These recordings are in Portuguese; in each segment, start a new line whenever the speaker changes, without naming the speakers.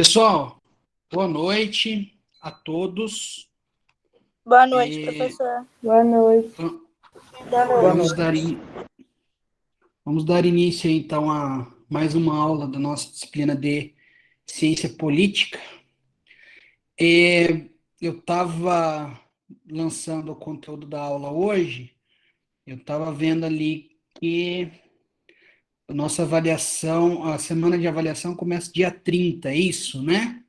Pessoal, boa noite a todos.
Boa noite, professor.
Boa noite.
Boa
Vamos
noite.
dar início, então, a mais uma aula da nossa disciplina de Ciência Política. Eu estava lançando o conteúdo da aula hoje, eu estava vendo ali que a nossa avaliação, a semana de avaliação começa dia 30, é isso, né?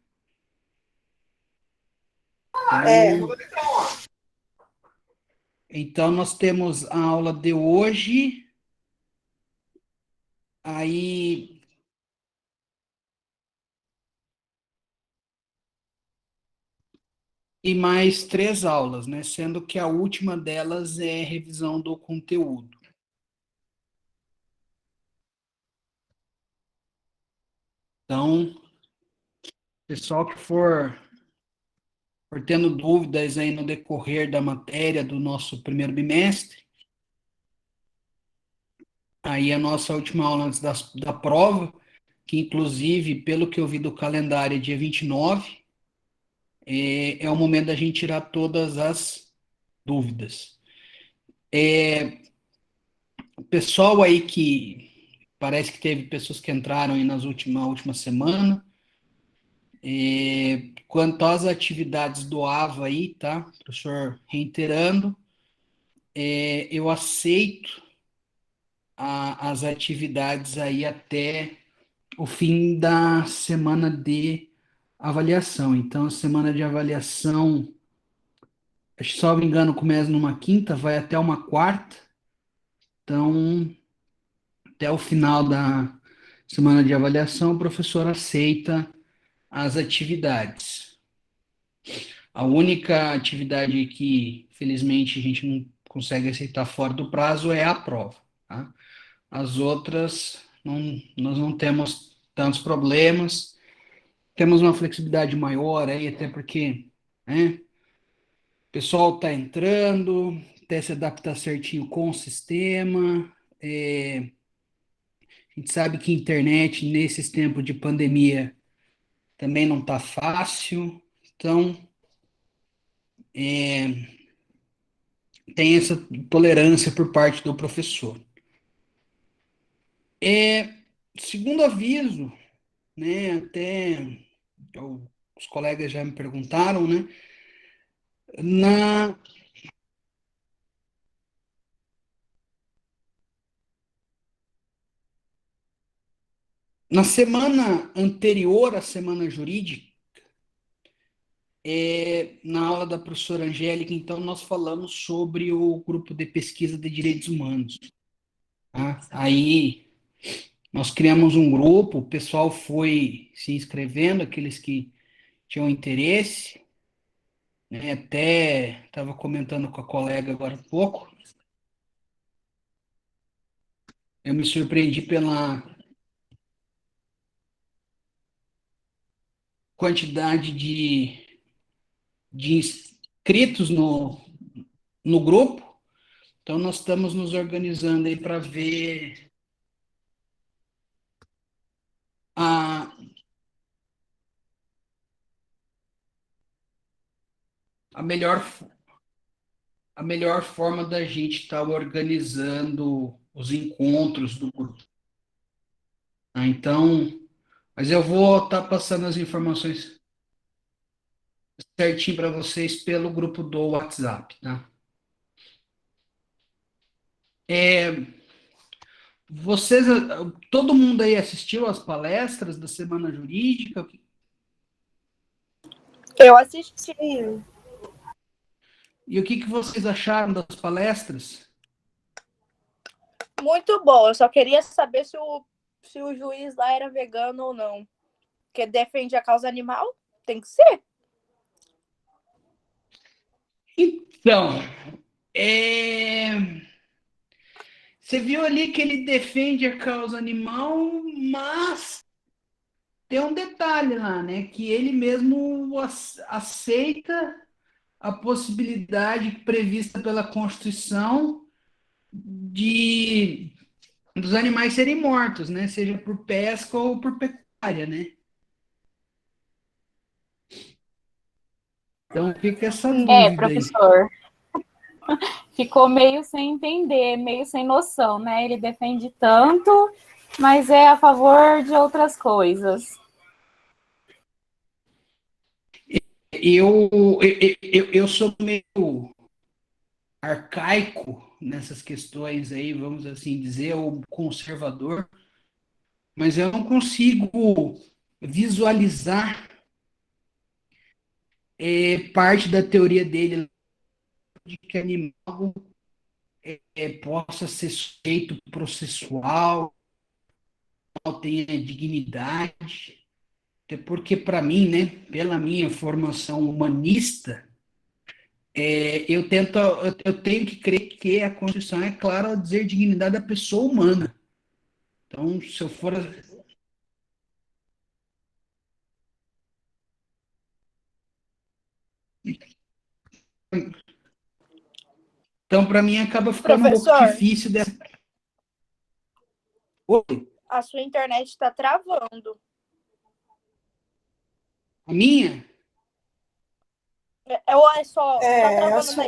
Então, nós temos a aula de hoje, aí e mais 3 aulas, né? Sendo que a última delas é revisão do conteúdo. Então, pessoal que for tendo dúvidas aí no decorrer da matéria do nosso primeiro bimestre, aí a nossa última aula antes da prova, que inclusive, pelo que eu vi do calendário, é dia 29, é o momento da gente tirar todas as dúvidas. O pessoal aí que parece que teve pessoas que entraram aí nas última semana. Quanto às atividades do AVA aí, tá? Professor, reiterando, eu aceito as atividades aí até o fim da semana de avaliação. Então, a semana de avaliação, acho que, salvo engano, começa numa quinta, vai até uma quarta. Então, até o final da semana de avaliação, o professor aceita as atividades. A única atividade que, felizmente, a gente não consegue aceitar fora do prazo é a prova. Tá? As outras, nós não temos tantos problemas, temos uma flexibilidade maior aí, até porque, né, o pessoal está entrando, até se adaptar certinho com o sistema. A gente sabe que a internet, nesses tempos de pandemia, também não está fácil. Então, tem essa tolerância por parte do professor. Segundo aviso, né, até os colegas já me perguntaram, né, na, na semana anterior à semana jurídica, na aula da professora Angélica, então, nós falamos sobre o grupo de pesquisa de direitos humanos. Tá? Aí, nós criamos um grupo, o pessoal foi se inscrevendo, aqueles que tinham interesse, né, até estava comentando com a colega agora há pouco, eu me surpreendi pela quantidade de inscritos no grupo. Então, nós estamos nos organizando aí para ver a, a, melhor, a melhor forma da gente estar organizando os encontros do grupo. Então, mas eu vou estar passando as informações certinho para vocês pelo grupo do WhatsApp, tá? Vocês, todo mundo aí assistiu às palestras da Semana Jurídica?
Eu assisti.
E o que vocês acharam das palestras?
Muito bom. Eu só queria saber se o juiz lá era vegano ou não. Porque defende a causa animal? Tem que ser.
Então, você viu ali que ele defende a causa animal, mas tem um detalhe lá, né? Que ele mesmo aceita a possibilidade prevista pela Constituição de dos animais serem mortos, né? Seja por pesca ou por pecuária, né? Então fica essa dúvida aí.
Professor, ficou meio sem entender, meio sem noção, né? Ele defende tanto, mas é a favor de outras coisas.
Eu sou meio arcaico nessas questões aí, vamos assim dizer, ou conservador, mas eu não consigo visualizar parte da teoria dele de que animal possa ser sujeito processual, tenha dignidade, até porque para mim, né, pela minha formação humanista, eu tenho que crer que a Constituição é clara ao dizer dignidade da pessoa humana. Então, se eu for. Então, para mim, acaba ficando um pouco
Professor,
difícil dessa. Oi,
a sua internet está travando.
a minha?
Ou é só. Tá
É, a
travando
sua.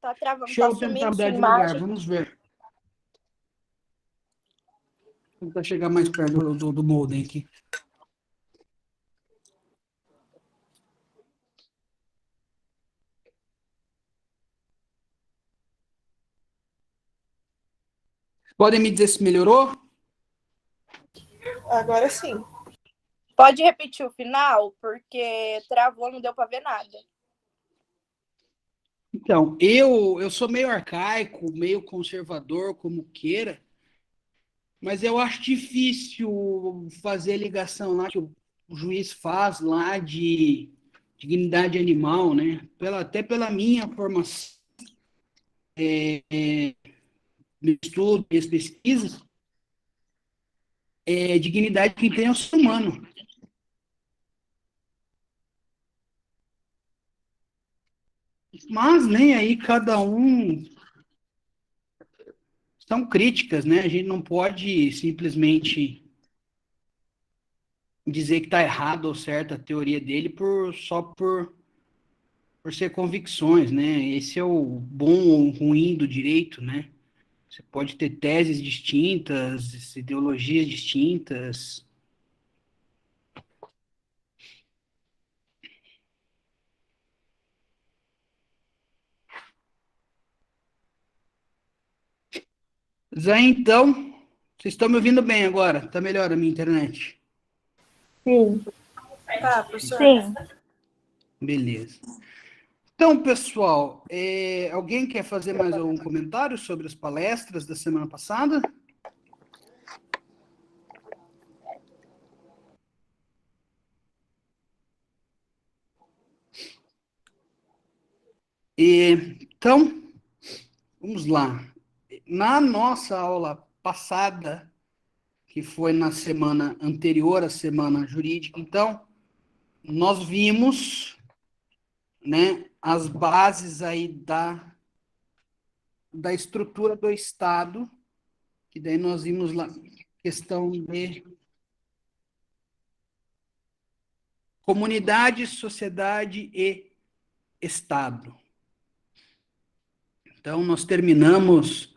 tá travando,
Deixa
tá
eu tentar
sumindo sua
mudar de lugar,
imagem.
vamos ver. Vou tentar chegar mais perto do modem aqui. Podem me dizer se melhorou?
Agora sim.
Pode repetir o final, porque travou, não deu para ver nada.
Então, eu sou meio arcaico, meio conservador, como queira, mas eu acho difícil fazer a ligação lá que o juiz faz lá de dignidade animal, né? Até pela minha formação no estudo, minhas pesquisas, dignidade que tem é o ser humano. Mas nem aí cada um são críticas, né? A gente não pode simplesmente dizer que está errado ou certo a teoria dele só por ser convicções, né? Esse é o bom ou ruim do direito, né? Você pode ter teses distintas, ideologias distintas. Zé, então, vocês estão me ouvindo bem agora? Tá melhor a minha internet?
Sim.
Tá, professor.
Sim.
Beleza. Então, pessoal, alguém quer fazer mais algum comentário sobre as palestras da semana passada? Então, vamos lá. Na nossa aula passada, que foi na semana anterior à semana jurídica, então, nós vimos, né, as bases aí da estrutura do Estado, que daí nós vimos lá questão de comunidade, sociedade e Estado. Então, nós terminamos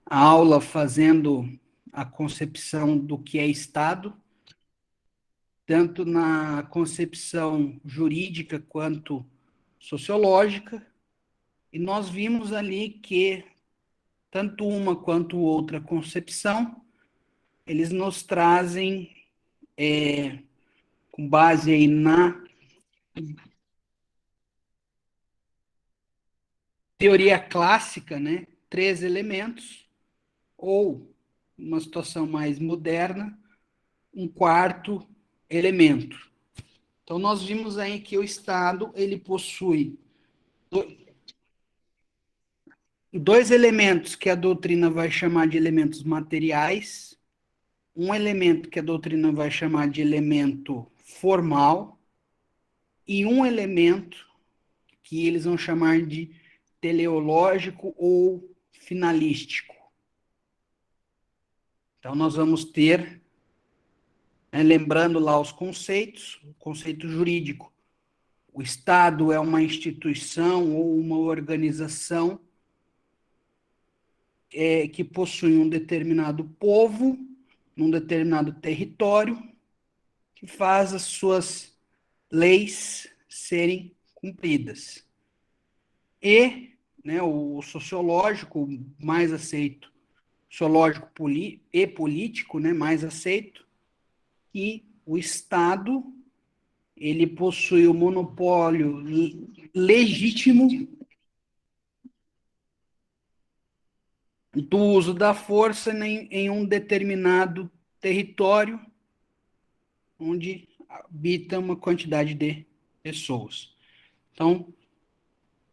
a aula fazendo a concepção do que é Estado, tanto na concepção jurídica quanto sociológica, e nós vimos ali que tanto uma quanto outra concepção, eles nos trazem, com base aí na teoria clássica, né, três elementos, ou, uma situação mais moderna, um quarto elemento. Então, nós vimos aí que o Estado, ele possui dois elementos que a doutrina vai chamar de elementos materiais, um elemento que a doutrina vai chamar de elemento formal, e um elemento que eles vão chamar de teleológico ou finalístico. Então, nós vamos ter Lembrando lá os conceitos, o conceito jurídico. O Estado é uma instituição ou uma organização que possui um determinado povo, num determinado território, que faz as suas leis serem cumpridas. E, né, o sociológico mais aceito, sociológico e político, né, mais aceito, que o Estado ele possui o monopólio legítimo do uso da força em um determinado território onde habita uma quantidade de pessoas. Então,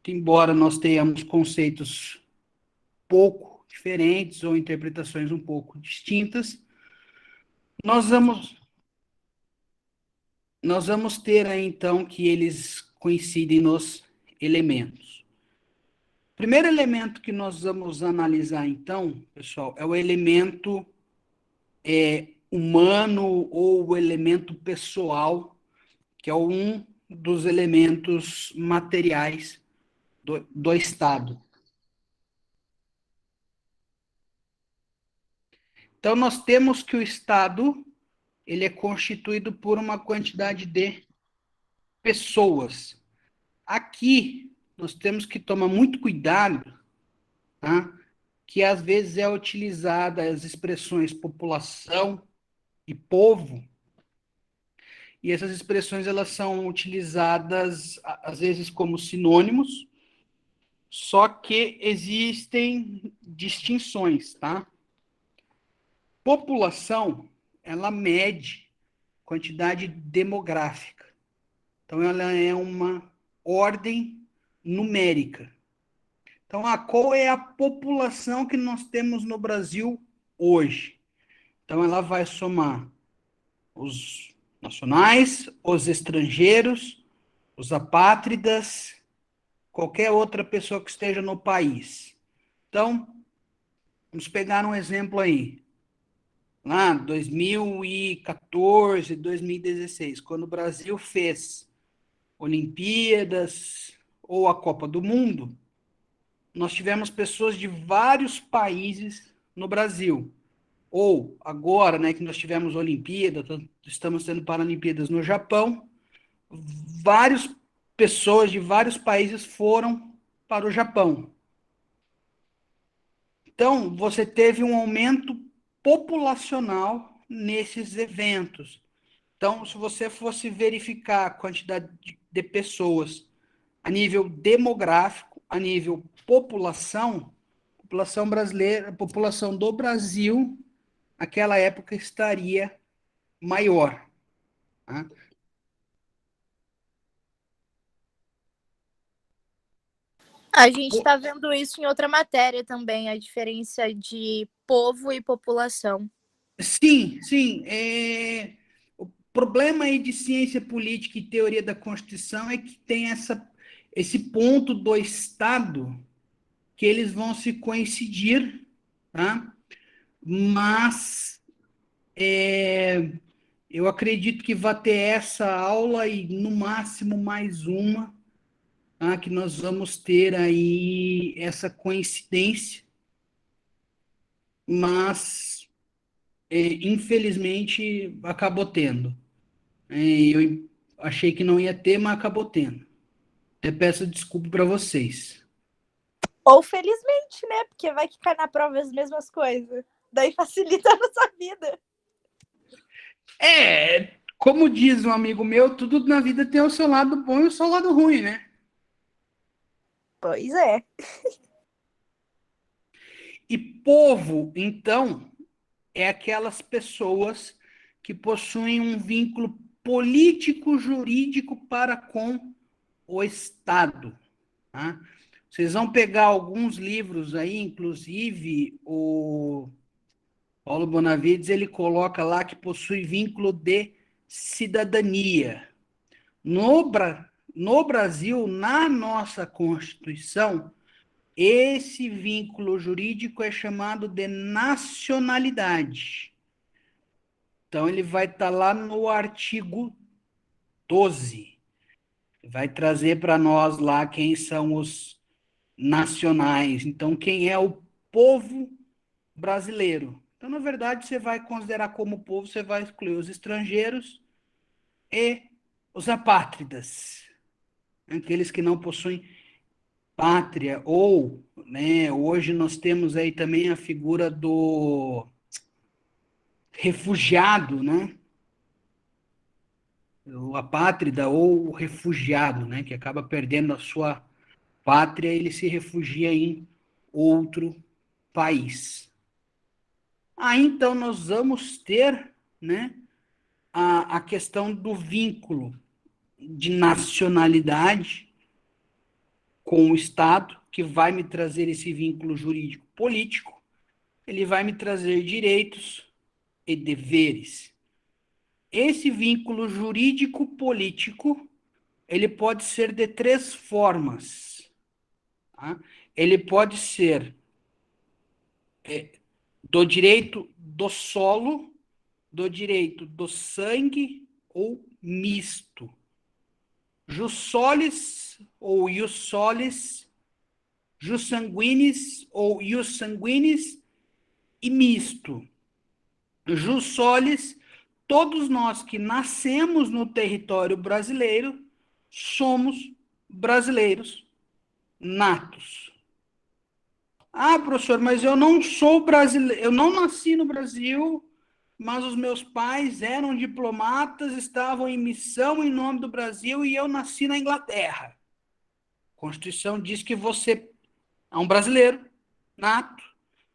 embora nós tenhamos conceitos pouco diferentes ou interpretações um pouco distintas, nós vamos, nós vamos ter aí, então, que eles coincidem nos elementos. O primeiro elemento que nós vamos analisar, então, pessoal, é o elemento humano ou o elemento pessoal, que é um dos elementos materiais do Estado. Então, nós temos que o Estado ele é constituído por uma quantidade de pessoas. Aqui, nós temos que tomar muito cuidado, tá? Que às vezes é utilizada as expressões população e povo, e essas expressões elas são utilizadas às vezes como sinônimos, só que existem distinções, tá? População, ela mede quantidade demográfica. Então, ela é uma ordem numérica. Então, qual é a população que nós temos no Brasil hoje? Então, ela vai somar os nacionais, os estrangeiros, os apátridas, qualquer outra pessoa que esteja no país. Então, vamos pegar um exemplo aí. Lá, 2014, 2016, quando o Brasil fez Olimpíadas ou a Copa do Mundo, nós tivemos pessoas de vários países no Brasil. Ou agora, né, que nós tivemos Olimpíadas, estamos tendo Paralimpíadas no Japão, várias pessoas de vários países foram para o Japão. Então, você teve um aumento populacional nesses eventos. Então, se você fosse verificar a quantidade de pessoas a nível demográfico, a nível população brasileira, a população do Brasil, naquela época estaria maior. Tá?
A gente está vendo isso em outra matéria também, a diferença de povo e população.
Sim, sim. O problema aí de ciência política e teoria da Constituição é que tem esse ponto do Estado que eles vão se coincidir, tá? Mas eu acredito que vai ter essa aula e no máximo mais uma, tá? Que nós vamos ter aí essa coincidência, mas infelizmente acabou tendo. Eu achei que não ia ter, mas acabou tendo. Eu peço desculpa para vocês.
Ou felizmente, né? Porque vai que cai na prova as mesmas coisas. Daí facilita a nossa vida.
Como diz um amigo meu, tudo na vida tem o seu lado bom e o seu lado ruim, né?
Pois é.
E povo, então, é aquelas pessoas que possuem um vínculo político-jurídico para com o Estado. Tá? Vocês vão pegar alguns livros aí, inclusive o Paulo Bonavides, ele coloca lá que possui vínculo de cidadania. No Brasil, na nossa Constituição, esse vínculo jurídico é chamado de nacionalidade. Então, ele vai estar lá no artigo 12. Vai trazer para nós lá quem são os nacionais. Então, quem é o povo brasileiro? Então, na verdade, você vai considerar como povo, você vai excluir os estrangeiros e os apátridas, aqueles que não possuem pátria, ou, né, hoje nós temos aí também a figura do refugiado, né? O apátrida ou o refugiado, né, que acaba perdendo a sua pátria, ele se refugia em outro país. Aí então nós vamos ter, né, a questão do vínculo de nacionalidade com o Estado, que vai me trazer esse vínculo jurídico político, ele vai me trazer direitos e deveres. Esse vínculo jurídico político, ele pode ser de três formas. Tá? Ele pode ser do direito do solo, do direito do sangue ou misto. Jus solis ou ius solis, jus sanguinis ou ius sanguinis e misto. Jus solis, todos nós que nascemos no território brasileiro somos brasileiros natos. Ah, professor, mas eu não sou brasileiro, eu não nasci no Brasil, mas os meus pais eram diplomatas, estavam em missão em nome do Brasil e eu nasci na Inglaterra. A Constituição diz que você é um brasileiro nato.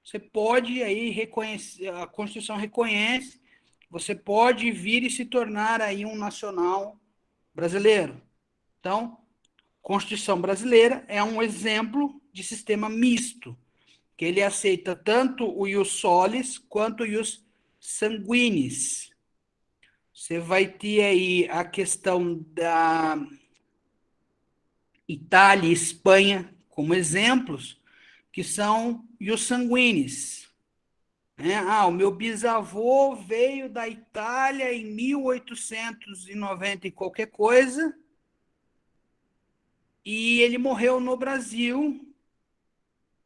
Você pode aí reconhecer, a Constituição reconhece, você pode vir e se tornar aí um nacional brasileiro. Então, Constituição brasileira é um exemplo de sistema misto, que ele aceita tanto o ius solis quanto o ius sanguinis. Você vai ter aí a questão da Itália e Espanha como exemplos, que são ius sanguinis. O meu bisavô veio da Itália em 1890 e qualquer coisa, e ele morreu no Brasil.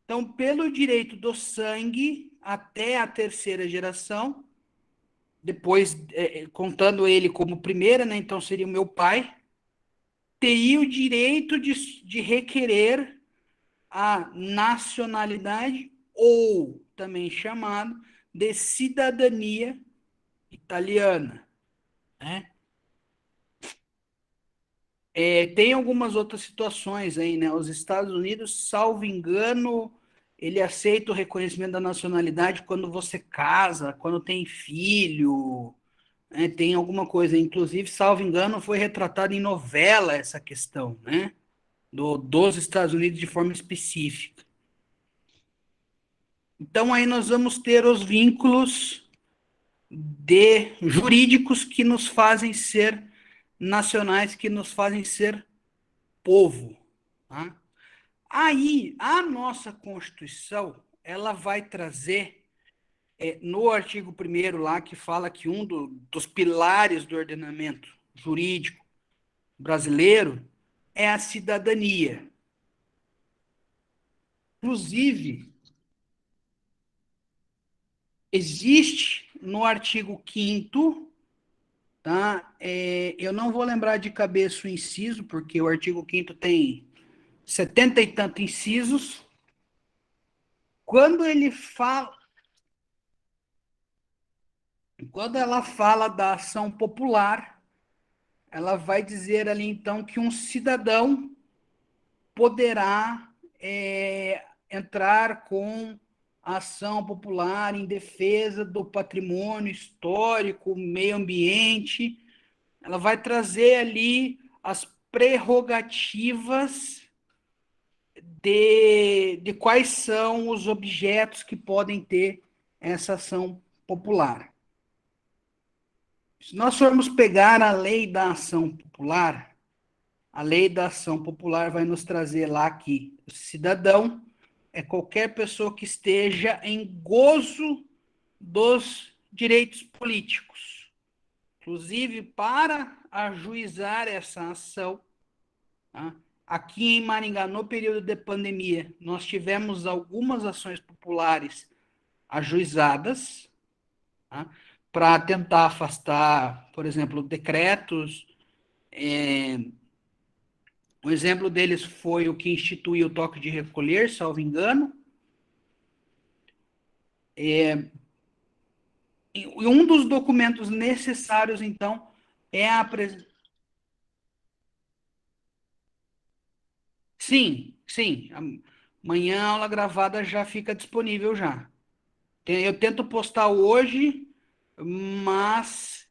Então, pelo direito do sangue, até a terceira geração, depois, contando ele como primeira, né, então seria o meu pai, teria o direito de requerer a nacionalidade, ou também chamado de cidadania italiana. Né? Tem algumas outras situações aí, né? Os Estados Unidos, salvo engano, ele aceita o reconhecimento da nacionalidade quando você casa, quando tem filho, né? Tem alguma coisa. Inclusive, salvo engano, foi retratado em novela essa questão, né? Dos Estados Unidos de forma específica. Então, aí nós vamos ter os vínculos jurídicos que nos fazem ser nacionais, que nos fazem ser povo. Tá? Aí, a nossa Constituição, ela vai trazer, no artigo 1º lá, que fala que um dos pilares do ordenamento jurídico brasileiro é a cidadania. Inclusive, existe no artigo 5º, tá? Eu não vou lembrar de cabeça o inciso, porque o artigo 5º tem 70 e tantos incisos. Quando ela fala da ação popular, ela vai dizer ali então que um cidadão poderá entrar com ação popular em defesa do patrimônio histórico, meio ambiente. Ela vai trazer ali as prerrogativas de quais são os objetos que podem ter essa ação popular. Se nós formos pegar a lei da ação popular, a lei da ação popular vai nos trazer lá que o cidadão é qualquer pessoa que esteja em gozo dos direitos políticos. Inclusive, para ajuizar essa ação, tá? Aqui em Maringá, no período de pandemia, nós tivemos algumas ações populares ajuizadas, tá? Para tentar afastar, por exemplo, decretos. Um exemplo deles foi o que instituiu o toque de recolher, salvo engano. E um dos documentos necessários, então, é a apresentação. Sim, sim. Amanhã a aula gravada já fica disponível já. Eu tento postar hoje, mas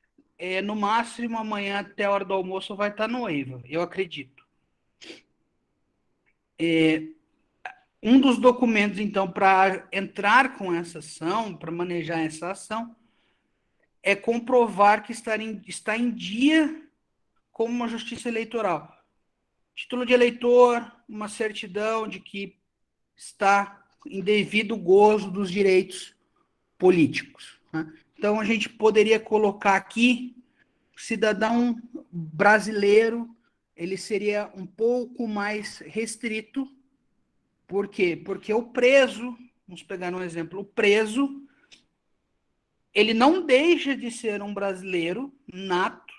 no máximo amanhã até a hora do almoço vai estar no EIVA, eu acredito. Um dos documentos, então, para entrar com essa ação, para manejar essa ação, é comprovar que está em dia com uma justiça eleitoral. Título de eleitor, uma certidão de que está em devido gozo dos direitos políticos, né? Então, a gente poderia colocar aqui, cidadão brasileiro, ele seria um pouco mais restrito. Por quê? Porque o preso, vamos pegar um exemplo, o preso, ele não deixa de ser um brasileiro nato,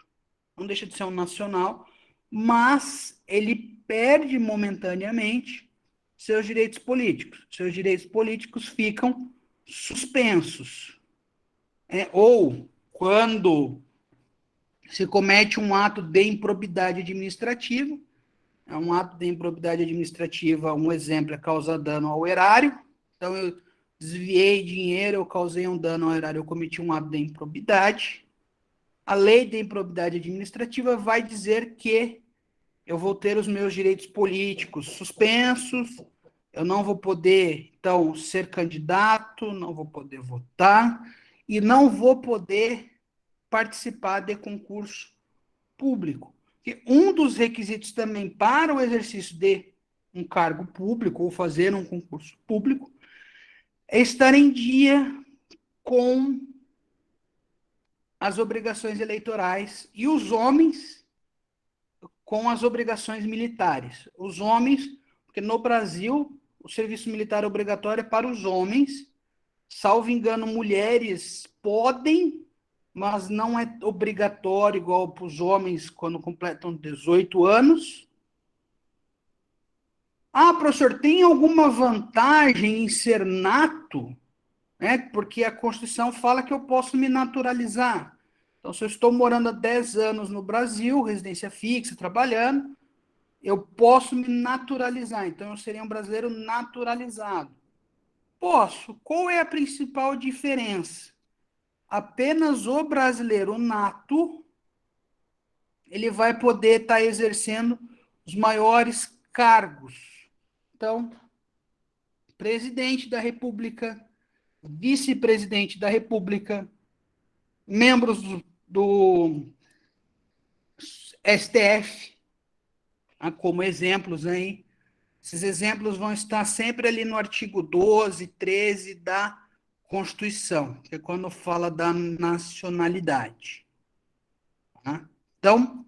não deixa de ser um nacional, mas ele perde momentaneamente seus direitos políticos. Seus direitos políticos ficam suspensos. Ou, quando se comete um ato de improbidade administrativa, um ato de improbidade administrativa, um exemplo é causar dano ao erário. Então, eu desviei dinheiro, eu causei um dano ao erário, eu cometi um ato de improbidade. A lei de improbidade administrativa vai dizer que eu vou ter os meus direitos políticos suspensos, eu não vou poder, então, ser candidato, não vou poder votar e não vou poder participar de concurso público. E um dos requisitos também para o exercício de um cargo público ou fazer um concurso público é estar em dia com as obrigações eleitorais e os homens com as obrigações militares. Os homens, porque no Brasil o serviço militar é obrigatório para os homens, salvo engano, mulheres podem, mas não é obrigatório igual para os homens quando completam 18 anos. Ah, professor, tem alguma vantagem em ser nato? Porque a Constituição fala que eu posso me naturalizar. Então, se eu estou morando há 10 anos no Brasil, residência fixa, trabalhando, eu posso me naturalizar. Então, eu seria um brasileiro naturalizado. Posso. Qual é a principal diferença? Apenas o brasileiro nato, ele vai poder estar exercendo os maiores cargos. Então, presidente da República, vice-presidente da República, membros do STF, como exemplos aí. Esses exemplos vão estar sempre ali no artigo 12, 13 da Constituição, que é quando fala da nacionalidade. Tá? Então,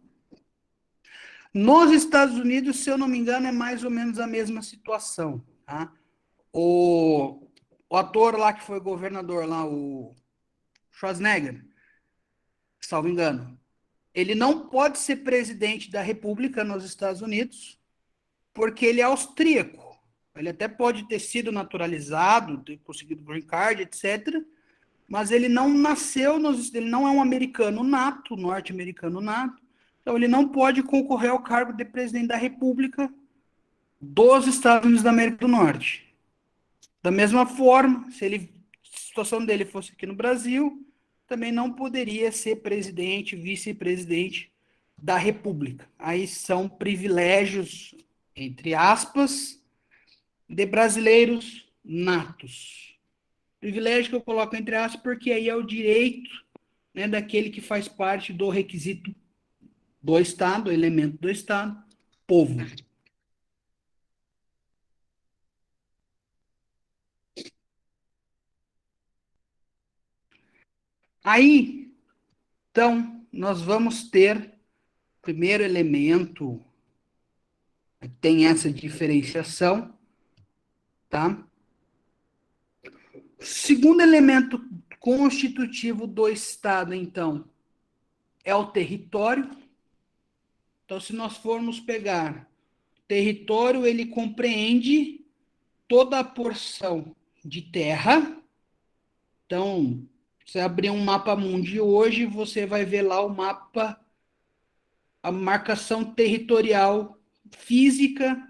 nos Estados Unidos, se eu não me engano, é mais ou menos a mesma situação. Tá? O ator lá que foi governador, lá, o Schwarzenegger, salvo engano, ele não pode ser presidente da República nos Estados Unidos porque ele é austríaco. Ele até pode ter sido naturalizado, ter conseguido green card, etc., mas ele não nasceu, ele não é um americano nato, norte-americano nato, então ele não pode concorrer ao cargo de presidente da República dos Estados Unidos da América do Norte. Da mesma forma, se a situação dele fosse aqui no Brasil, também não poderia ser presidente, vice-presidente da República. Aí são privilégios, entre aspas, de brasileiros natos. Privilégio que eu coloco entre aspas porque aí é o direito, né, daquele que faz parte do requisito do Estado, elemento do Estado, povo. Aí, então, nós vamos ter, primeiro elemento, tem essa diferenciação, tá? Segundo elemento constitutivo do Estado, então, é o território. Então, se nós formos pegar território, ele compreende toda a porção de terra. Então, você abrir um mapa mundi hoje, você vai ver lá o mapa, a marcação territorial física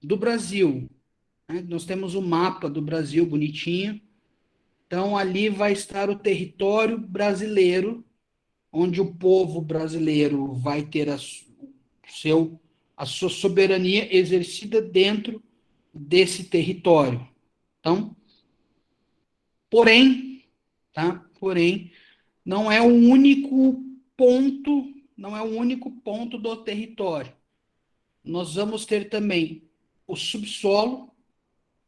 do Brasil, né? Nós temos o mapa do Brasil bonitinho. Então, ali vai estar o território brasileiro, onde o povo brasileiro vai ter a sua soberania exercida dentro desse território. Então, porém, tá? Porém, não é o único ponto, não é o único ponto do território. Nós vamos ter também o subsolo.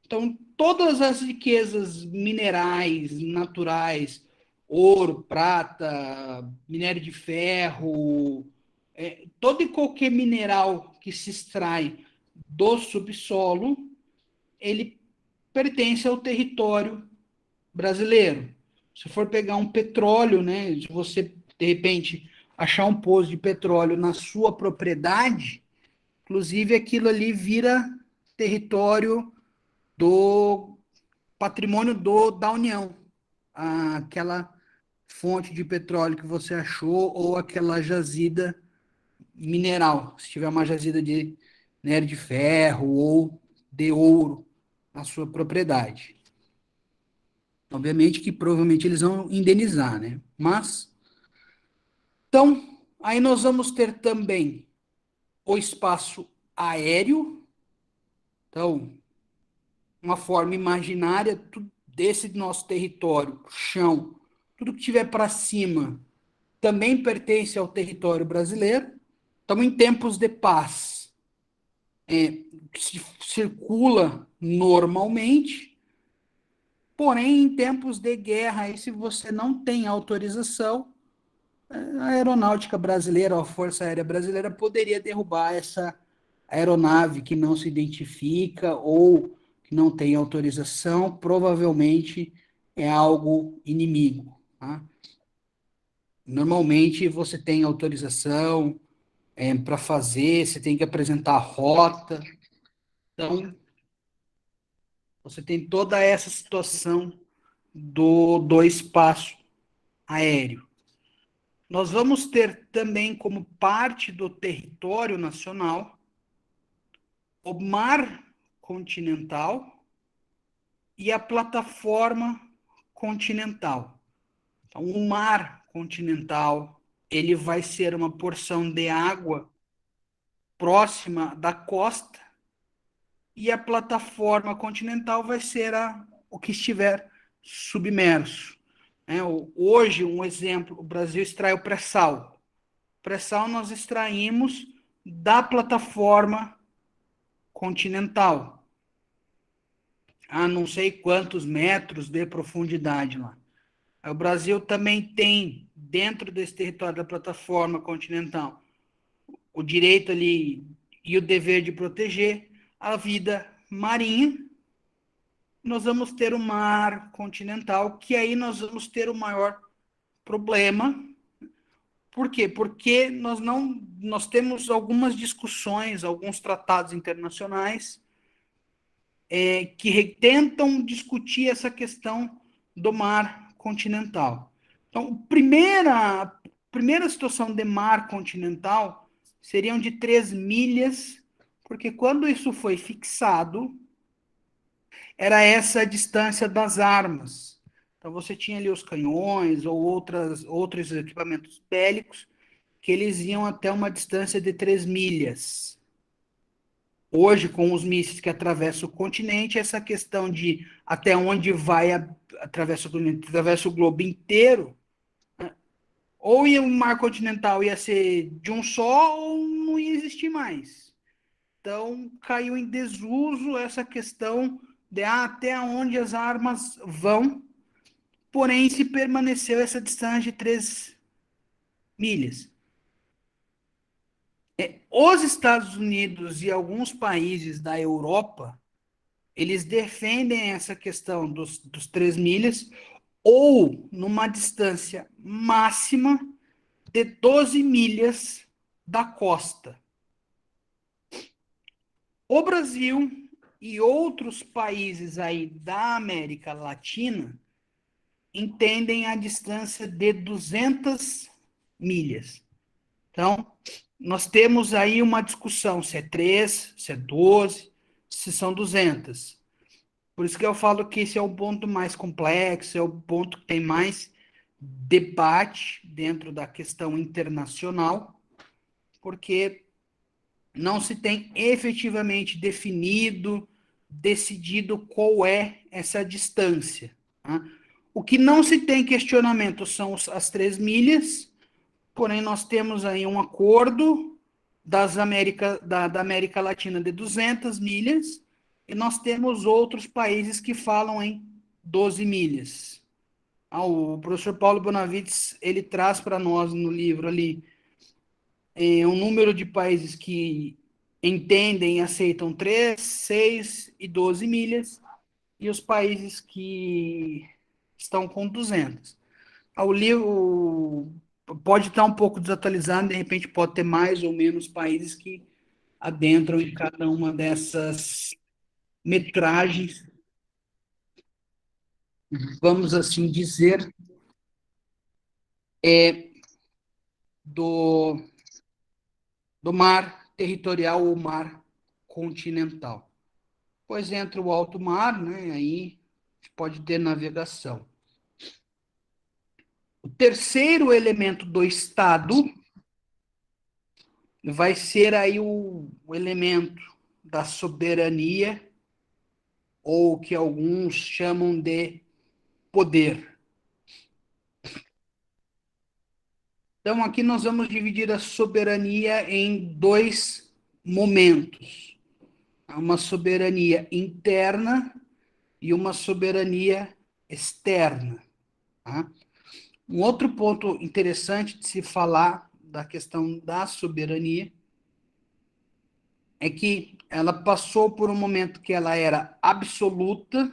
Então, todas as riquezas minerais, naturais, ouro, prata, minério de ferro, todo e qualquer mineral que se extrai do subsolo, ele pertence ao território brasileiro. Se for pegar um petróleo, né, se você, de repente, achar um poço de petróleo na sua propriedade, inclusive aquilo ali vira território do patrimônio da União. Aquela fonte de petróleo que você achou ou aquela jazida mineral, se tiver uma jazida de minério de ferro ou de ouro na sua propriedade. Obviamente que provavelmente eles vão indenizar, né? Mas, então, aí nós vamos ter também o espaço aéreo. Então, uma forma imaginária desse nosso território, chão, tudo que tiver para cima também pertence ao território brasileiro. Então, em tempos de paz, se circula normalmente, porém, em tempos de guerra, aí, se você não tem autorização, a aeronáutica brasileira, a Força Aérea Brasileira, poderia derrubar essa aeronave que não se identifica ou que não tem autorização, provavelmente é algo inimigo. Tá? Normalmente você tem autorização para fazer, você tem que apresentar a rota. Então, você tem toda essa situação do espaço aéreo. Nós vamos ter também como parte do território nacional o mar continental e a plataforma continental. Então, o mar continental, ele vai ser uma porção de água próxima da costa e a plataforma continental vai ser o que estiver submerso. Hoje, um exemplo, o Brasil extrai o pré-sal. O pré-sal nós extraímos da plataforma continental, a não sei quantos metros de profundidade lá. O Brasil também tem, dentro desse território da plataforma continental, o direito ali e o dever de proteger a vida marinha. Nós vamos ter o mar continental, que aí nós vamos ter o maior problema. Por quê? Porque nós temos algumas discussões, alguns tratados internacionais que tentam discutir essa questão do mar continental. Então, a primeira situação de mar continental seriam de 3 milhas, porque quando isso foi fixado, era essa a distância das armas. Então, você tinha ali os canhões ou outros equipamentos bélicos que eles iam até uma distância de 3 milhas. Hoje, com os mísseis que atravessam o continente, essa questão de até onde vai atravessa o globo inteiro, ou o mar continental ia ser de um só, ou não ia existir mais. Então, caiu em desuso essa questão de até onde as armas vão, porém, se permaneceu essa distância de milhas. Os Estados Unidos e alguns países da Europa, eles defendem essa questão dos 3 milhas ou numa distância máxima de 12 milhas da costa. O Brasil e outros países aí da América Latina entendem a distância de 200 milhas. Então, nós temos aí uma discussão se é 3, se é 12, se são 200. Por isso que eu falo que esse é o ponto mais complexo, é o ponto que tem mais debate dentro da questão internacional, porque não se tem efetivamente definido, decidido qual é essa distância. Tá? O que não se tem questionamento são as 3 milhas, porém nós temos aí um acordo da América Latina de 200 milhas, e nós temos outros países que falam em 12 milhas. O professor Paulo Bonavides, ele traz para nós no livro ali um número de países que entendem e aceitam 3, 6 e 12 milhas, e os países que estão com 200. O livro pode estar um pouco desatualizado, de repente pode ter mais ou menos países que adentram em cada uma dessas metragens, vamos assim dizer, do, do mar territorial ou mar continental. Pois entra o alto mar, né, aí pode ter navegação. O terceiro elemento do Estado vai ser aí o elemento da soberania, ou que alguns chamam de poder. Então, aqui nós vamos dividir a soberania em 2 momentos. Uma soberania interna e uma soberania externa. Tá? Um outro ponto interessante de se falar da questão da soberania é que ela passou por um momento que ela era absoluta,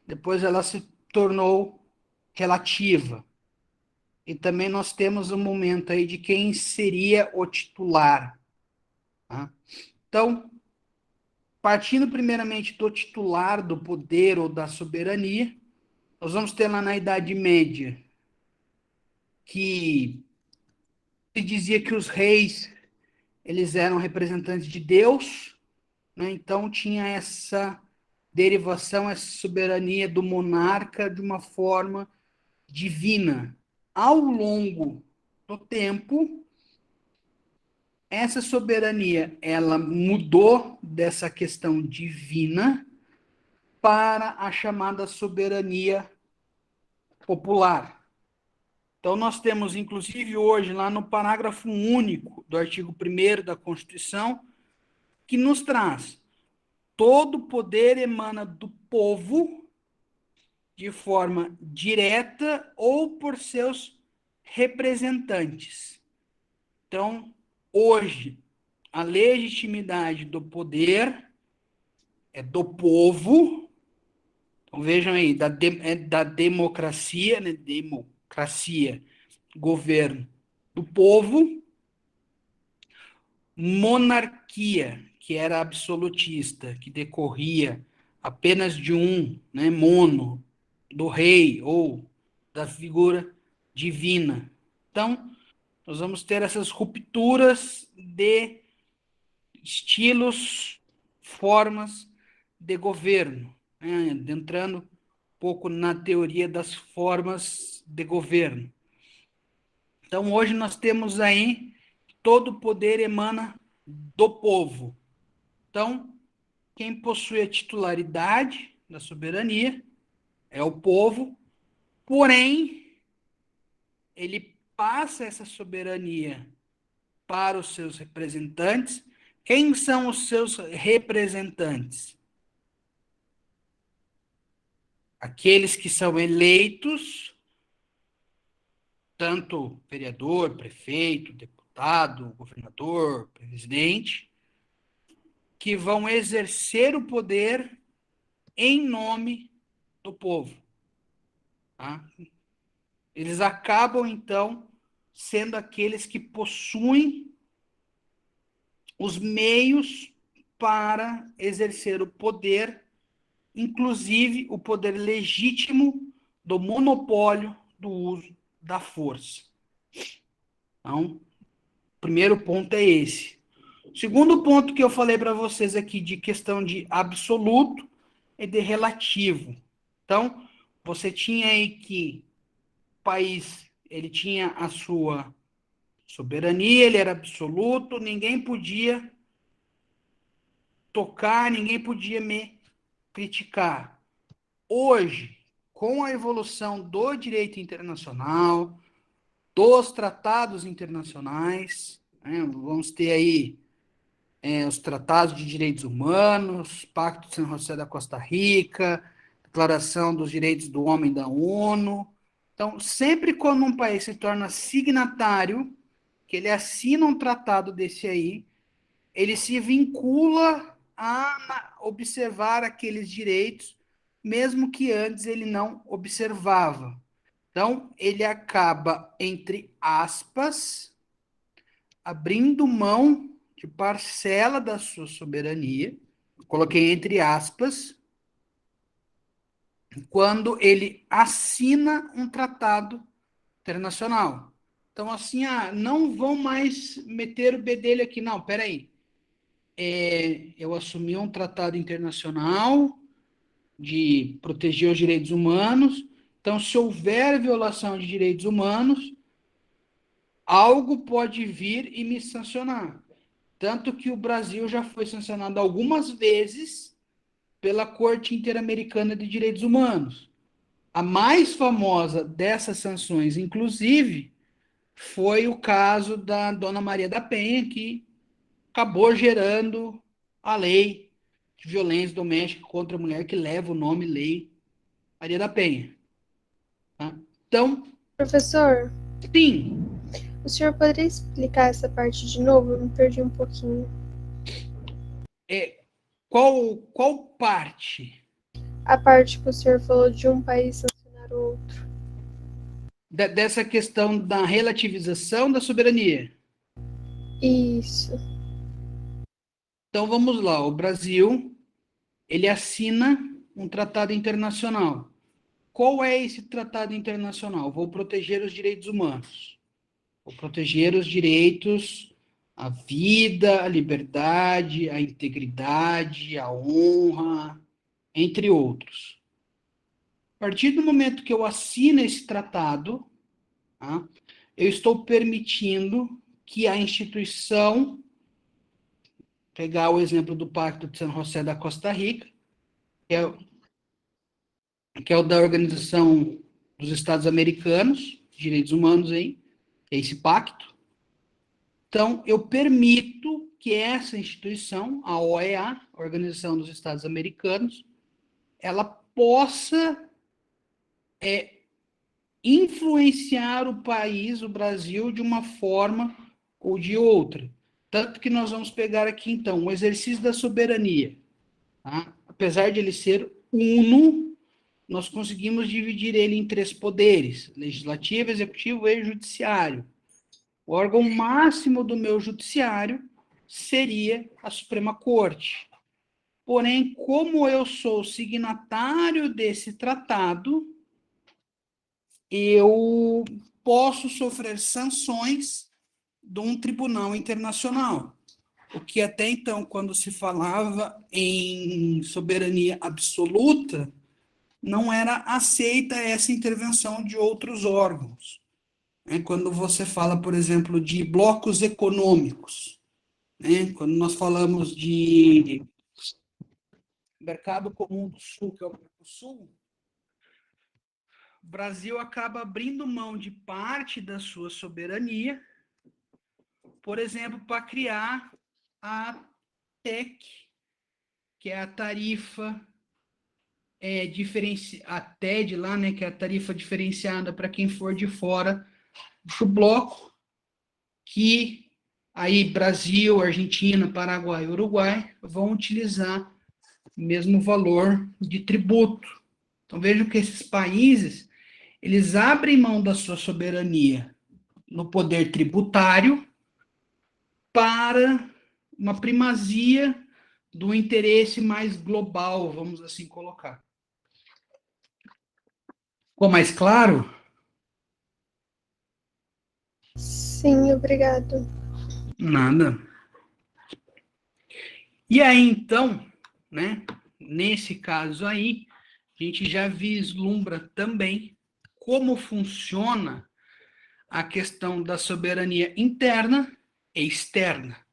depois ela se tornou relativa. E também nós temos um momento aí de quem seria o titular. Tá? Então, partindo primeiramente do titular do poder ou da soberania, nós vamos ter lá na Idade Média que se dizia que os reis eles eram representantes de Deus, né? Então tinha essa derivação, essa soberania do monarca de uma forma divina. Ao longo do tempo, essa soberania ela mudou dessa questão divina para a chamada soberania popular. Então, nós temos, inclusive, hoje, lá no parágrafo único do artigo 1º da Constituição, que nos traz: todo poder emana do povo de forma direta ou por seus representantes. Então, hoje, a legitimidade do poder é do povo. Então, vejam aí, da democracia, né? Democracia, governo do povo, monarquia, que era absolutista, que decorria apenas de um, né, mono, do rei ou da figura divina. Então, nós vamos ter essas rupturas de estilos, formas de governo, né, entrando um pouco na teoria das formas de governo. Então, hoje nós temos aí todo o poder emana do povo. Então, quem possui a titularidade da soberania é o povo, porém, ele passa essa soberania para os seus representantes. Quem são os seus representantes? Aqueles que são eleitos, tanto vereador, prefeito, deputado, governador, presidente, que vão exercer o poder em nome do povo. Tá? Eles acabam, então, sendo aqueles que possuem os meios para exercer o poder, inclusive o poder legítimo do monopólio do uso da força. Então, o primeiro ponto é esse. O segundo ponto que eu falei para vocês aqui de questão de absoluto e de relativo. Então, você tinha aí que o país, ele tinha a sua soberania, ele era absoluto, ninguém podia tocar, ninguém podia me criticar. Hoje, com a evolução do direito internacional, dos tratados internacionais, né, vamos ter aí os tratados de direitos humanos, Pacto de San José da Costa Rica, Declaração dos Direitos do Homem da ONU. Então, sempre quando um país se torna signatário, que ele assina um tratado desse aí, ele se vincula a observar aqueles direitos, mesmo que antes ele não observava. Então, ele acaba, entre aspas, abrindo mão de parcela da sua soberania, coloquei entre aspas, quando ele assina um tratado internacional. Então, assim, não vão mais meter o bedelho aqui, não, peraí. Eu assumi um tratado internacional de proteger os direitos humanos, então, se houver violação de direitos humanos, algo pode vir e me sancionar. Tanto que o Brasil já foi sancionado algumas vezes pela Corte Interamericana de Direitos Humanos. A mais famosa dessas sanções, inclusive, foi o caso da Dona Maria da Penha, que acabou gerando a lei de violência doméstica contra a mulher, que leva o nome Lei Maria da Penha. Tá? Então,
Professor,
sim,
o senhor poderia explicar essa parte de novo? Eu me perdi um pouquinho.
qual parte
A parte que o senhor falou de um país sancionar o outro.
dessa questão da relativização da soberania?
Isso.
Então, vamos lá. O Brasil, ele assina um tratado internacional. Qual é esse tratado internacional? Vou proteger os direitos humanos. Vou proteger os direitos à vida, à liberdade, à integridade, à honra, entre outros. A partir do momento que eu assino esse tratado, tá, eu estou permitindo que a instituição, pegar o exemplo do Pacto de San José da Costa Rica, que é o da Organização dos Estados Americanos, Direitos Humanos aí, é esse pacto. Então, eu permito que essa instituição, a OEA, Organização dos Estados Americanos, ela possa influenciar o país, o Brasil, de uma forma ou de outra. Tanto que nós vamos pegar aqui, então, o exercício da soberania. Tá? Apesar de ele ser uno, nós conseguimos dividir ele em 3 poderes: legislativo, executivo e judiciário. O órgão máximo do meu judiciário seria a Suprema Corte. Porém, como eu sou signatário desse tratado, eu posso sofrer sanções de um tribunal internacional. O que até então, quando se falava em soberania absoluta, não era aceita essa intervenção de outros órgãos. Quando você fala, por exemplo, de blocos econômicos, né? Quando nós falamos de mercado comum do Sul, que é o Mercosul, o Brasil acaba abrindo mão de parte da sua soberania, por exemplo, para criar a TEC, que é a tarifa a TED lá, né, que é a tarifa diferenciada para quem for de fora o bloco, que aí Brasil, Argentina, Paraguai e Uruguai vão utilizar o mesmo valor de tributo. Então vejam que esses países, eles abrem mão da sua soberania no poder tributário para uma primazia do interesse mais global, vamos assim colocar. Ficou mais claro?
Sim, obrigado.
Nada. E aí, então, né, nesse caso aí, a gente já vislumbra também como funciona a questão da soberania interna e externa.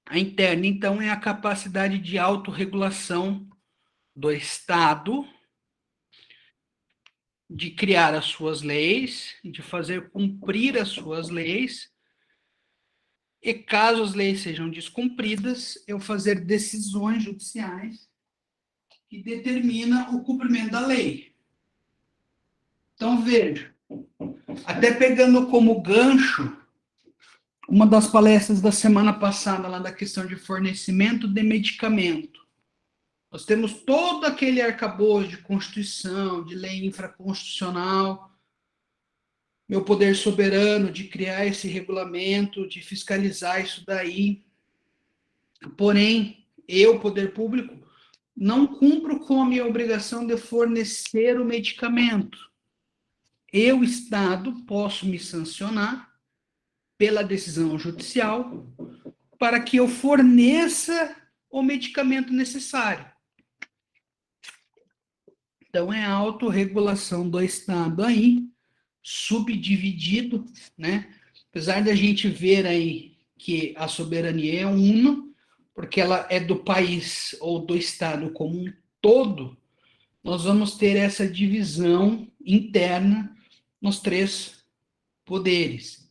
A interna, então, é a capacidade de autorregulação do Estado, de criar as suas leis, de fazer cumprir as suas leis, e caso as leis sejam descumpridas, eu fazer decisões judiciais que determinam o cumprimento da lei. Então, veja, até pegando como gancho uma das palestras da semana passada, lá da questão de fornecimento de medicamento. Nós temos todo aquele arcabouço de Constituição, de lei infraconstitucional, meu poder soberano de criar esse regulamento, de fiscalizar isso daí. Porém, eu, poder público, não cumpro com a minha obrigação de fornecer o medicamento. Eu, Estado, posso me sancionar pela decisão judicial para que eu forneça o medicamento necessário. Então, é a autorregulação do Estado aí, subdividido, né? Apesar da gente ver aí que a soberania é una, porque ela é do país ou do Estado como um todo, nós vamos ter essa divisão interna nos três poderes.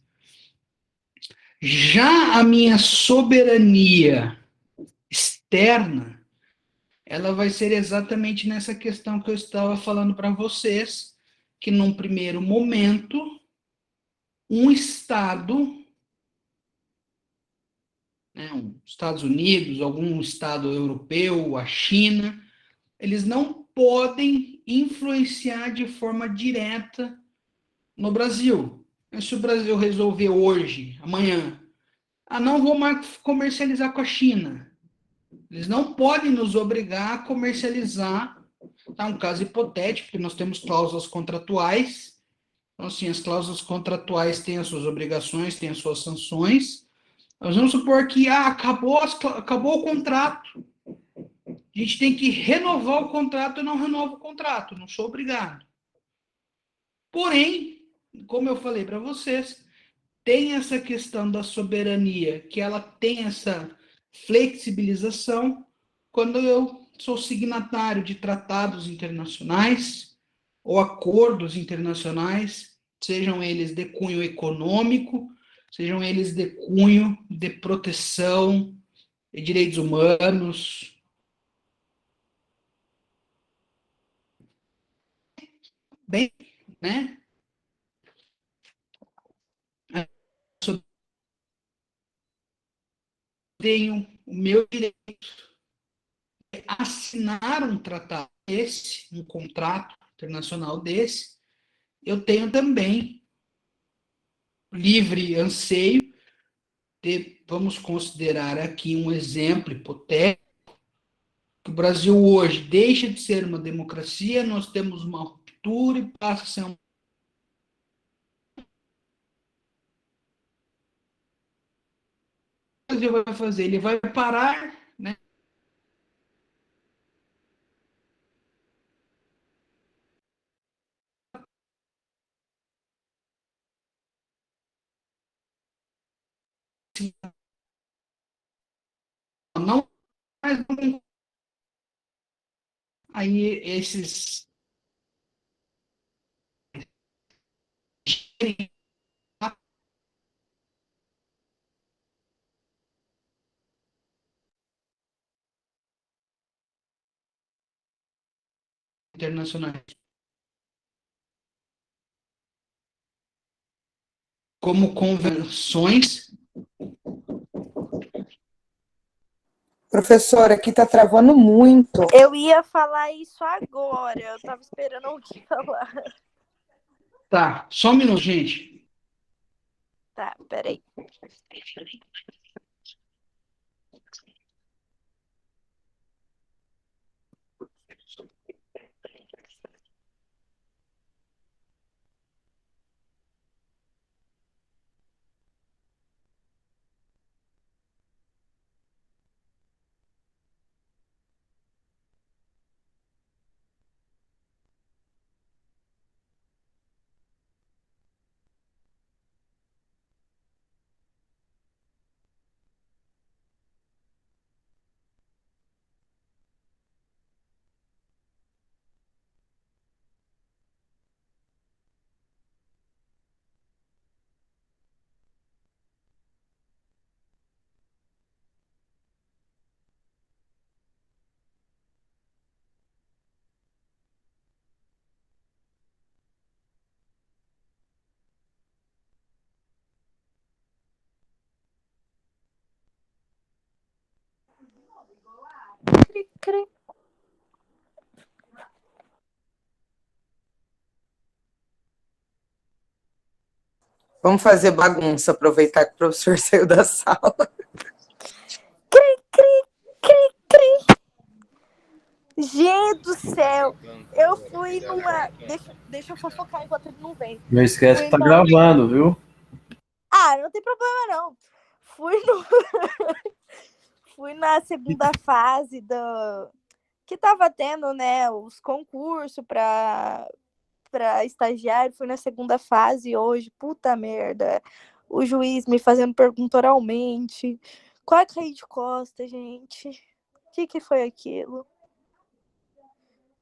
Já a minha soberania externa, ela vai ser exatamente nessa questão que eu estava falando para vocês, que num primeiro momento, um Estado, né, os Estados Unidos, algum Estado europeu, a China, eles não podem influenciar de forma direta no Brasil. Se o Brasil resolver hoje, amanhã, não vou mais comercializar com a China. Eles não podem nos obrigar a comercializar, tá? Um caso hipotético, porque nós temos cláusulas contratuais. Então, assim, as cláusulas contratuais têm as suas obrigações, têm as suas sanções. Nós vamos supor que acabou o contrato. A gente tem que renovar o contrato, eu não renovo o contrato, não sou obrigado. Porém, como eu falei para vocês, tem essa questão da soberania, que ela tem essa flexibilização quando eu sou signatário de tratados internacionais ou acordos internacionais, sejam eles de cunho econômico, sejam eles de cunho de proteção de direitos humanos. Bem, né? Eu tenho o meu direito de assinar um tratado desse, um contrato internacional desse, eu tenho também livre anseio de, vamos considerar aqui um exemplo hipotético, que o Brasil hoje deixa de ser uma democracia, nós temos uma ruptura e passa a ser um. O Brasil vai fazer? Ele vai parar, né? Não mais aí esses internacionais. como convenções.
Professora, aqui tá travando muito.
Eu ia falar isso agora. Eu tava esperando alguém falar.
Tá, só um minuto, gente.
Tá, peraí. Cri, cri.
Vamos fazer bagunça, aproveitar que o professor saiu da sala.
Cri, cri, cri, cri. Gente do céu. Eu fui numa... Deixa eu fofocar enquanto ele não vem.
Não esquece
Fui
que tá
na-
gravando, viu?
Ah, não tem problema não. Fui no... Fui na segunda fase do... que tava tendo, né, os concursos para estagiário. Fui na segunda fase hoje. Puta merda. O juiz me fazendo pergunta oralmente. Quase caí de costa, gente. O que foi aquilo?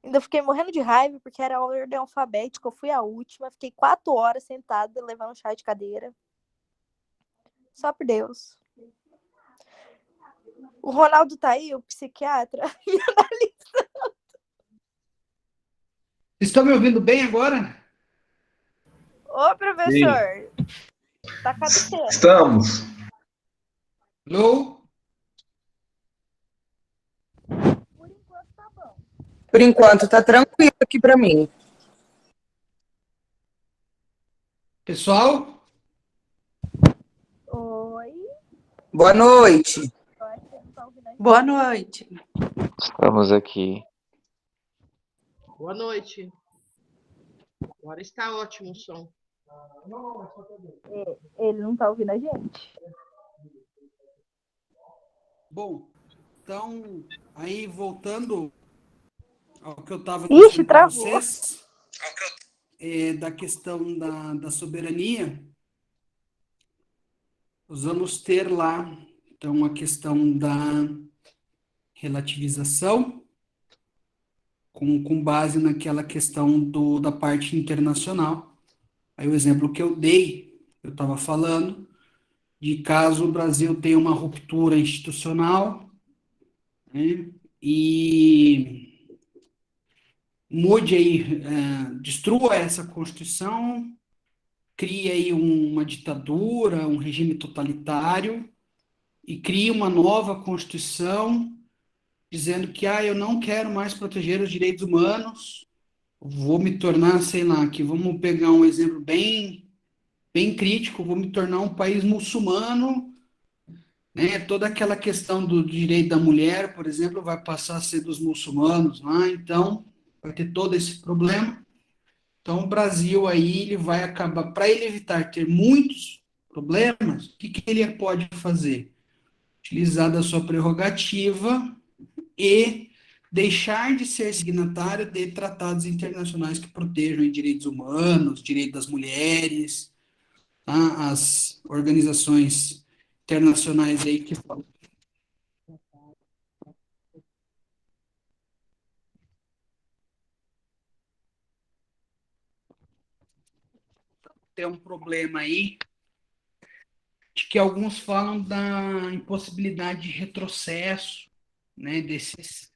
Ainda fiquei morrendo de raiva porque era a ordem alfabética. Eu fui a última. Fiquei 4 horas sentada levando chá de cadeira. Só por Deus. O Ronaldo tá aí, o psiquiatra.
Vocês estão me ouvindo bem agora?
Ô, professor. Tá cabeceando.
Estamos.
Alô?
Por enquanto tá bom.
Por enquanto, tá tranquilo aqui para mim.
Pessoal?
Oi.
Boa noite.
Eu acho que ele tá ouvindo a gente.
Boa noite.
Estamos aqui.
Boa noite. Agora está ótimo o som.
Ele não tá ouvindo a gente.
Bom, então, aí voltando ao que eu estava
Ixi,
dizendo para
travou.
vocês, da questão da soberania, nós vamos ter lá, então, a questão da relativização, com base naquela questão da parte internacional. Aí o exemplo que eu dei, eu estava falando, de caso o Brasil tenha uma ruptura institucional, né, e mude aí, destrua essa Constituição, crie aí uma ditadura, um regime totalitário, e crie uma nova Constituição, dizendo que eu não quero mais proteger os direitos humanos, vou me tornar, sei lá, que vamos pegar um exemplo bem crítico, vou me tornar um país muçulmano, né? Toda aquela questão do direito da mulher, por exemplo, vai passar a ser dos muçulmanos lá, então vai ter todo esse problema. Então o Brasil aí ele vai acabar, para ele evitar ter muitos problemas, o que ele pode fazer? Utilizar da sua prerrogativa e deixar de ser signatário de tratados internacionais que protejam os direitos humanos, direitos das mulheres, tá? As organizações internacionais aí que falam. Tem um problema aí de que alguns falam da impossibilidade de retrocesso, né, desses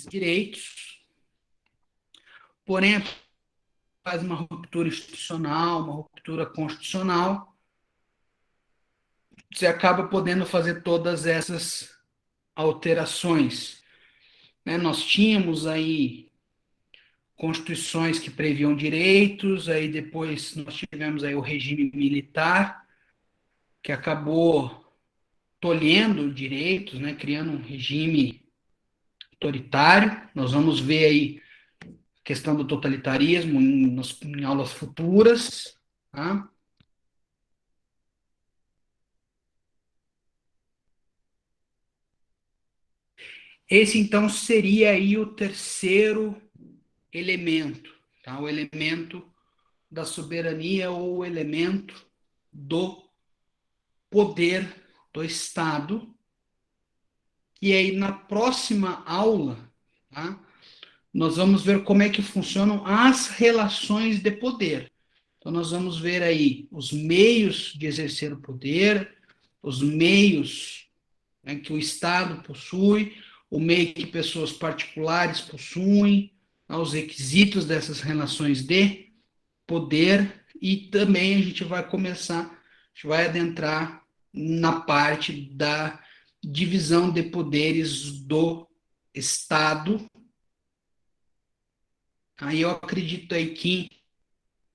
direitos. Porém, faz uma ruptura institucional, uma ruptura constitucional, você acaba podendo fazer todas essas alterações, né? Nós tínhamos aí constituições que previam direitos, aí depois nós tivemos aí o regime militar, que acabou tolhendo direitos, né? Criando um regime autoritário. Nós vamos ver aí a questão do totalitarismo em aulas futuras, tá? Esse, então, seria aí o terceiro elemento, tá? O elemento da soberania ou o elemento do poder do Estado. E aí, na próxima aula, tá? Nós vamos ver como é que funcionam as relações de poder. Então, nós vamos ver aí os meios de exercer o poder, os meios, né, que o Estado possui, o meio que pessoas particulares possuem, os requisitos dessas relações de poder, e também a gente vai começar, a gente vai adentrar na parte da divisão de poderes do Estado. Aí eu acredito aí que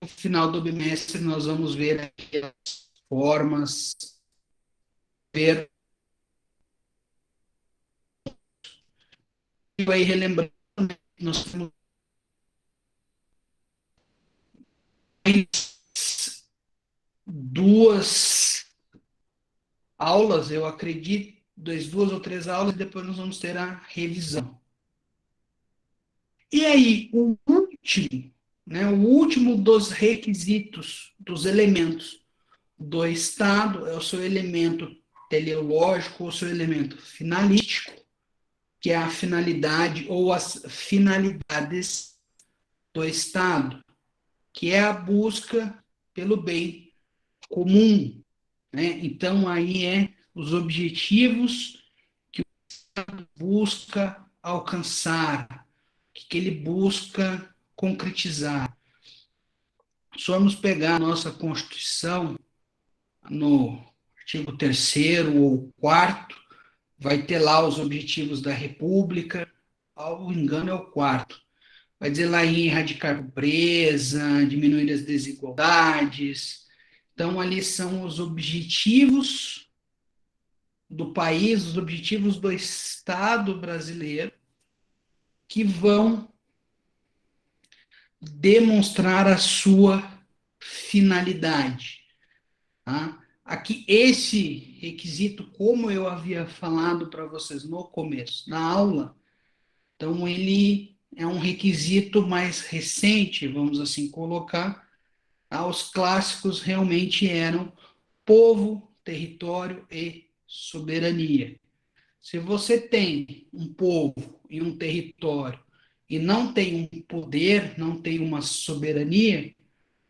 no final do bimestre nós vamos ver aqui as formas, ver, e aí relembrando, nós temos duas aulas, eu acredito, duas ou três aulas, e depois nós vamos ter a revisão. E aí, o último, né, o último dos requisitos, dos elementos do Estado é o seu elemento teleológico, ou seu elemento finalístico, que é a finalidade ou as finalidades do Estado, que é a busca pelo bem comum, né? Então, aí é os objetivos que o Estado busca alcançar, que ele busca concretizar. Se formos pegar a nossa Constituição, no artigo 3º ou 4º, vai ter lá os objetivos da República, salvo engano é o 4º. Vai dizer lá em erradicar a pobreza, diminuir as desigualdades. Então, ali são os objetivos do país, os objetivos do Estado brasileiro, que vão demonstrar a sua finalidade. Tá? Aqui, esse requisito, como eu havia falado para vocês no começo da aula, então ele é um requisito mais recente, vamos assim colocar. Tá? Os clássicos realmente eram povo, território e soberania. Se você tem um povo e um território e não tem um poder, não tem uma soberania,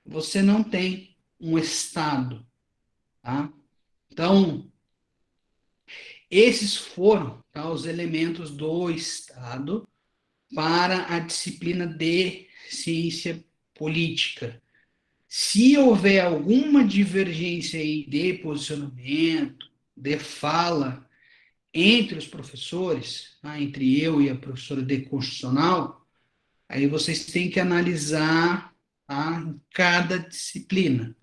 você não tem um Estado. Tá? Então, esses foram, tá, os elementos do Estado para a disciplina de ciência política. Se houver alguma divergência aí de posicionamento, de fala entre os professores, tá, entre eu e a professora de Constitucional, aí vocês têm que analisar, tá, em cada disciplina.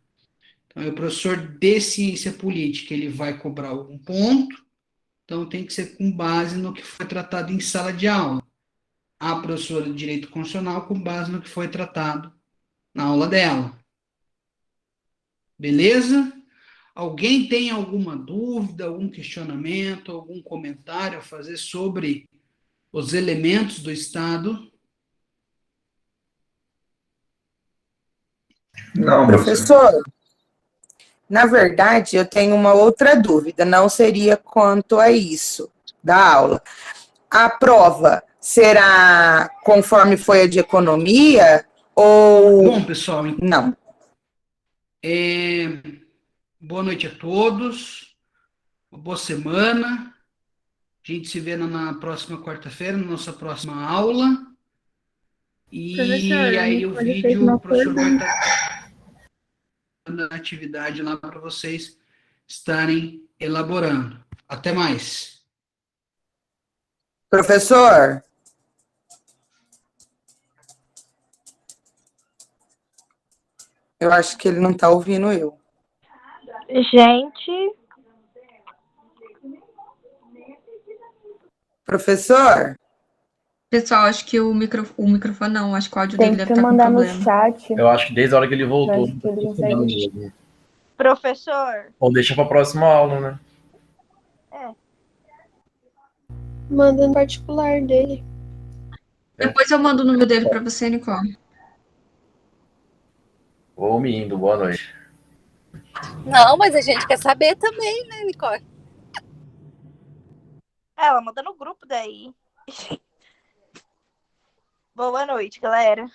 Então, o professor de ciência política, ele vai cobrar algum ponto, então tem que ser com base no que foi tratado em sala de aula. A professora de direito constitucional com base no que foi tratado na aula dela. Beleza? Alguém tem alguma dúvida, algum questionamento, algum comentário a fazer sobre os elementos do Estado?
Não,
Professor, na verdade, eu tenho uma outra dúvida, não seria quanto a isso da aula. A prova será conforme foi a de economia ou
Bom, pessoal,
não?
boa noite a todos, boa semana. A gente se vê na próxima quarta-feira, na nossa próxima aula. E
Professor, a
aí o
Nicole fez
vídeo,
uma
o professor vai
pergunta.
estar dando a atividade lá para vocês estarem elaborando. Até mais.
Professor, eu acho que ele não está ouvindo eu.
Gente,
Professor,
Pessoal, acho que o microfone não, acho que o áudio
Tem
dele
que
deve estar com
mandar no
problema.
chat.
Eu acho que desde a hora que ele
Eu
voltou,
acho
não
que
tá
ele
funcionando
consegue.
mesmo.
professor,
Ou deixa pra próxima aula, né?
Manda no particular dele.
Depois eu mando o número dele para você, Nicole.
Ou me indo, boa noite.
Não, mas a gente quer saber também, né, Nicole?
ela manda no grupo daí. Boa noite, galera.